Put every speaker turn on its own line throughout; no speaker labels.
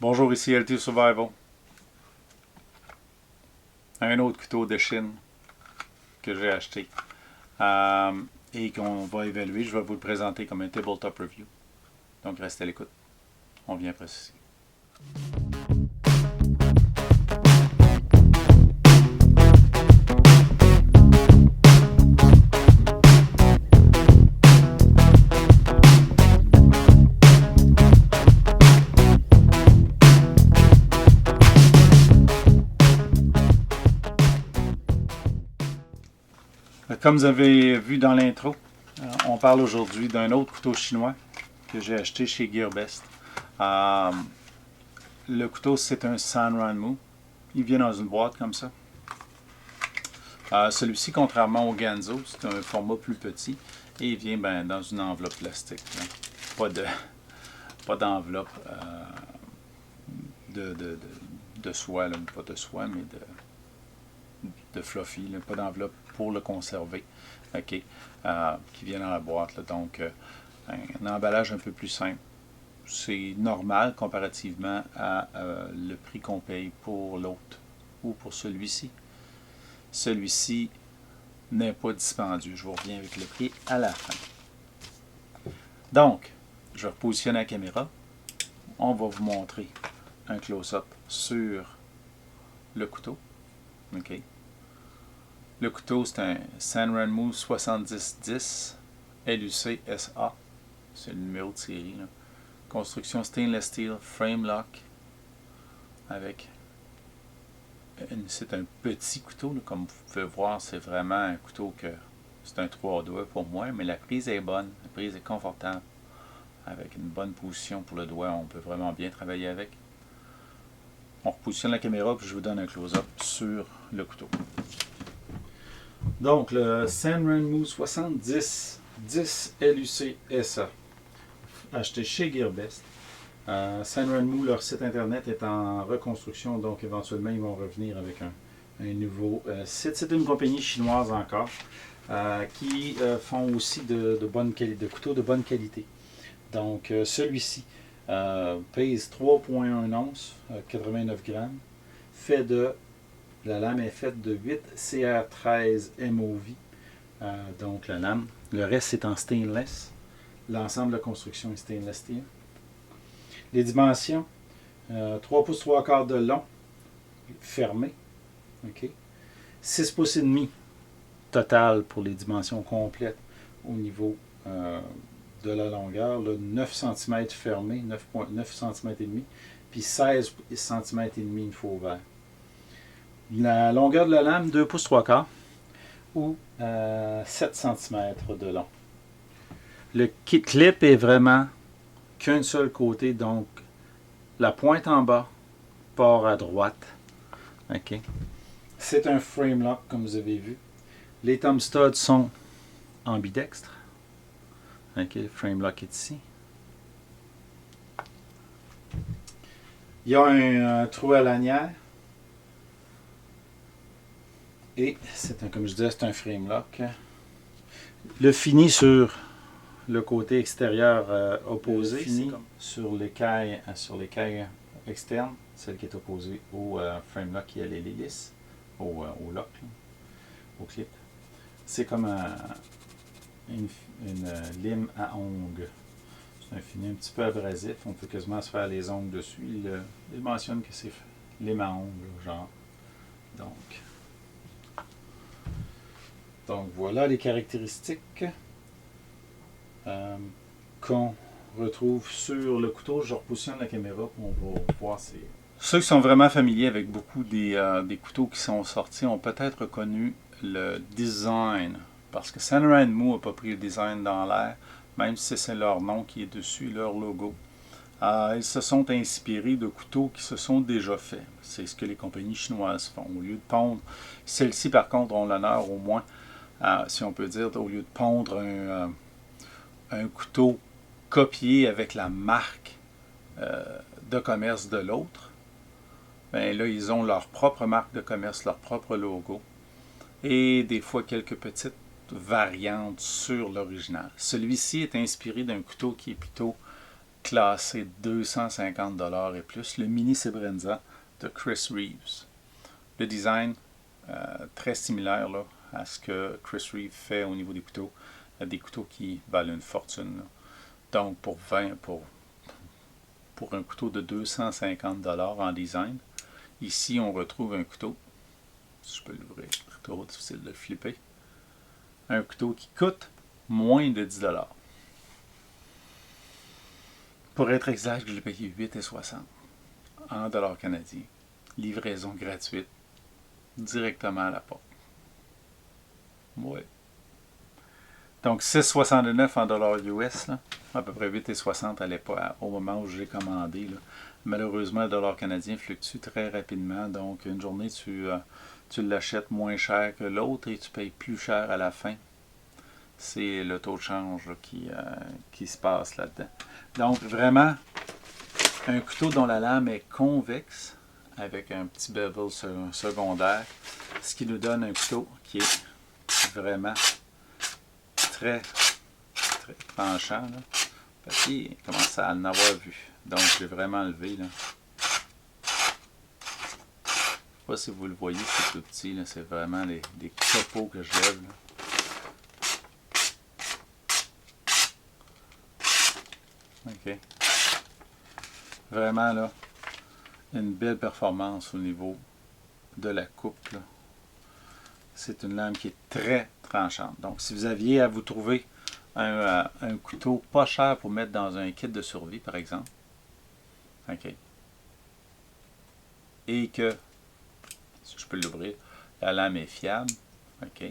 Bonjour, ici LT Survival. Un autre couteau de Chine que j'ai acheté et qu'on va évaluer. Je vais vous le présenter comme un tabletop review. Donc restez à l'écoute. On vient après ceci. Comme vous avez vu dans l'intro, on parle aujourd'hui d'un autre couteau chinois que j'ai acheté chez Gearbest. Le couteau, c'est un Sanrenmu. Il vient dans une boîte comme ça. Celui-ci, contrairement au Ganzo, c'est un format plus petit et il vient dans une enveloppe plastique. Pas d'enveloppe de soie, là, pas de soie, mais de fluffy, là, pas d'enveloppe pour le conserver, qui vient dans la boîte. Là. Donc, un emballage un peu plus simple. C'est normal comparativement à le prix qu'on paye pour l'autre ou pour celui-ci. Celui-ci n'est pas dispendieux. Je vous reviens avec le prix à la fin. Donc, je repositionne la caméra. On va vous montrer un close-up sur le couteau. OK. Le couteau, c'est un Sanrenmu 7010 LUC SA. C'est le numéro de série. Là. Construction stainless steel, frame lock. Avec. C'est un petit couteau. Là, comme vous pouvez voir, c'est vraiment un couteau que. C'est un 3 doigts pour moi, mais la prise est bonne. La prise est confortable. Avec une bonne position pour le doigt, on peut vraiment bien travailler avec. On repositionne la caméra puis je vous donne un close-up sur le couteau. Donc, le Sanrenmu 70 10 LUC SA, acheté chez Gearbest. Sanrenmu, leur site internet est en reconstruction, donc éventuellement ils vont revenir avec un nouveau site. C'est une compagnie chinoise encore qui font aussi de couteaux de bonne qualité. Donc, celui-ci pèse 3,1 onces, 89 grammes, la lame est faite de 8 CR13 MOV, donc la lame. Le reste, c'est en stainless. L'ensemble de la construction est stainless steel. Les dimensions, 3 pouces 3 quarts de long, fermé. Okay. 6 pouces et demi total pour les dimensions complètes au niveau de la longueur. Là, 9 cm fermé, 9,9 cm et demi, puis 16 cm et demi une fois ouvert. La longueur de la lame, 2 pouces 3 quarts ou 7 cm de long. Le clip est vraiment qu'un seul côté, donc la pointe en bas part à droite. Okay. C'est un frame lock comme vous avez vu. Les thumb studs sont ambidextres. Okay, le frame lock est ici. Il y a un trou à lanière. Et comme je disais, c'est un frame lock. Le fini sur le côté extérieur opposé, fini sur l'écaille externe, celle qui est opposée au frame lock qui est l'hélice, au lock, là, au clip. C'est comme une lime à ongles. C'est un fini un petit peu abrasif. On peut quasiment se faire les ongles dessus. Il mentionne que c'est lime à ongles, genre. Donc voilà les caractéristiques qu'on retrouve sur le couteau. Je repositionne la caméra pour on va voir. Ceux qui sont vraiment familiers avec beaucoup des couteaux qui sont sortis ont peut-être reconnu le design. Parce que Sanrenmu n'a pas pris le design dans l'air, même si c'est leur nom qui est dessus, leur logo. Ils se sont inspirés de couteaux qui se sont déjà faits. C'est ce que les compagnies chinoises font. Au lieu de pondre, celles-ci par contre ont l'honneur au moins, si on peut dire, au lieu de pondre un couteau copié avec la marque de commerce de l'autre, ben là ils ont leur propre marque de commerce, leur propre logo et des fois quelques petites variantes sur l'original. Celui-ci est inspiré d'un couteau qui est plutôt classé 250$ et plus, le Mini Srebrenza de Chris Reeves. Le design, très similaire là, à ce que Chris Reeves fait au niveau des couteaux. Des couteaux qui valent une fortune. Là. Donc, pour un couteau de 250$ en design, ici, on retrouve un couteau, si je peux l'ouvrir, c'est trop difficile de le flipper, un couteau qui coûte moins de 10$. Pour être exact, je l'ai payé 8,60$ en dollars canadiens. Livraison gratuite, directement à la porte. Ouais. Donc 6,69$ en dollars US, là, à peu près 8,60$ à l'époque, au moment où j'ai commandé. Là. Malheureusement, le dollar canadien fluctue très rapidement, donc une journée, tu l'achètes moins cher que l'autre et tu payes plus cher à la fin. C'est le taux de change là, qui se passe là-dedans. Donc vraiment, un couteau dont la lame est convexe, avec un petit bevel secondaire, ce qui nous donne un couteau qui est vraiment très tranchant. Là. Parce qu'il commence à en avoir vu. Donc, je l'ai vraiment levé. Là. Je ne sais pas si vous le voyez, c'est tout petit. C'est vraiment des copeaux que je lève. Là. OK. Vraiment, là, une belle performance au niveau de la coupe. Là. C'est une lame qui est très tranchante. Donc, si vous aviez à vous trouver un couteau pas cher pour mettre dans un kit de survie, par exemple, OK, et que, si je peux l'ouvrir, la lame est fiable, OK,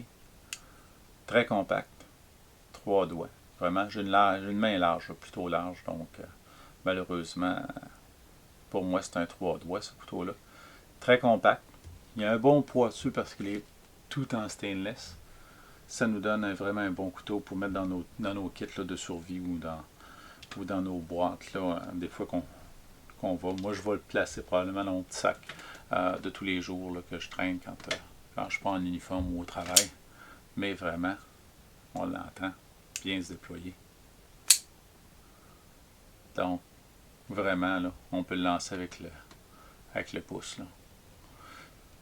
très compacte, 3 doigts. Vraiment, j'ai une main large, plutôt large, donc malheureusement, pour moi, c'est un 3 doigts, ce couteau-là. Très compact. Il y a un bon poids dessus parce qu'il est tout en stainless. Ça nous donne vraiment un bon couteau pour mettre dans nos kits là, de survie ou dans nos boîtes. Là, des fois qu'on va. Moi, je vais le placer probablement dans mon petit sac de tous les jours là, que je traîne quand je ne suis pas en uniforme ou au travail. Mais vraiment, on l'entend bien se déployer. Donc, vraiment, là, on peut le lancer avec le pouce. Là.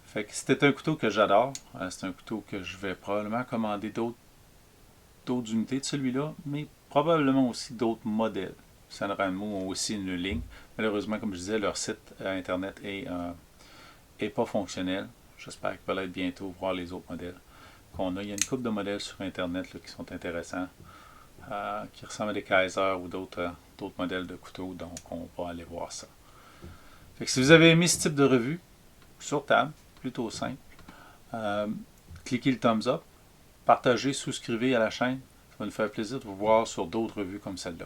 Fait que c'était un couteau que j'adore. C'est un couteau que je vais probablement commander d'autres unités de celui-là, mais probablement aussi d'autres modèles. San Remo a aussi une ligne. Malheureusement, comme je disais, leur site internet est pas fonctionnel. J'espère qu'il va l'être bientôt, voir les autres modèles qu'on a. Il y a une couple de modèles sur internet là, qui sont intéressants, qui ressemblent à des Kaiser ou d'autres modèles de couteaux, donc on va aller voir ça. Fait que si vous avez aimé ce type de revue, sur table, plutôt simple, cliquez le thumbs up, partagez, souscrivez à la chaîne. Ça va nous faire plaisir de vous voir sur d'autres revues comme celle-là.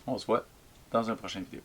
On se voit dans une prochaine vidéo.